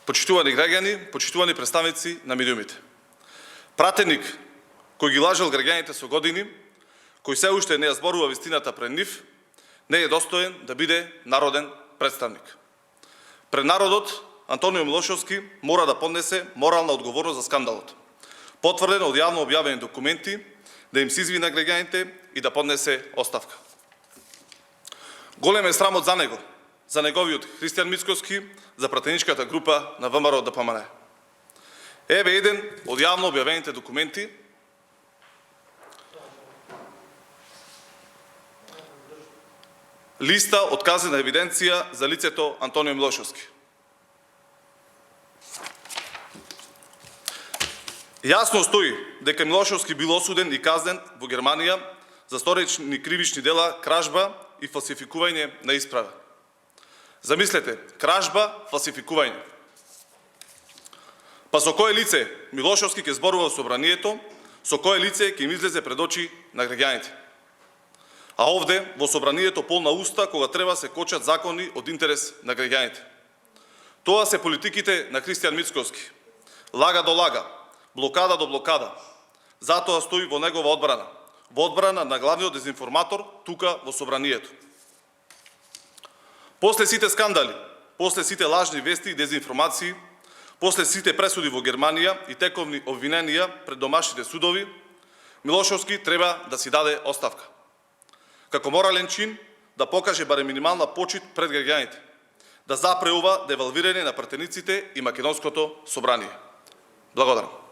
Почитувани граѓани, почитувани представници на медиумите. Пратеник кој ги лажал граѓаните со години, кој се уште не ја зборува вистината пред нив, не е достоен да биде народен представник. Пред народот Антонио Милошовски мора да поднесе морална одговорност за скандалот, потврдено од јавно објавени документи, да им се извини на граѓаните и да поднесе оставка. Голем е срамот за него, за неговиот Христијан Мицкоски, за пратеничката група на ВМРО ДПМН. Еве еден од јавно објавените документи. Листа од казнена евиденција за лицето Антонио Милошовски. Јасно стои дека Милошовски бил осуден и казнен во Германија за сторечни кривични дела, кражба и фалсификување на исправа. Замислете, кражба, фалсификување. Па со кое лице Милошовски ќе зборува во собранието, со кое лице ќе им излезе пред очи на граѓаните. А овде, во собранието полна уста, кога треба се кочат закони од интерес на граѓаните. Тоа се политиките на Христијан Мицкоски. Лага до лага, блокада до блокада. Затоа стои во негова одбрана. Во одбрана на главниот дезинформатор тука во собранието. После сите скандали, после сите лажни вести и дезинформации, после сите пресуди во Германија и тековни обвиненија пред домашните судови, Милошовски треба да си даде оставка. Како морален чин да покаже барем минимална почит пред граѓаните, да запре ова девалвирање на пратениците и македонското собрание. Благодарам.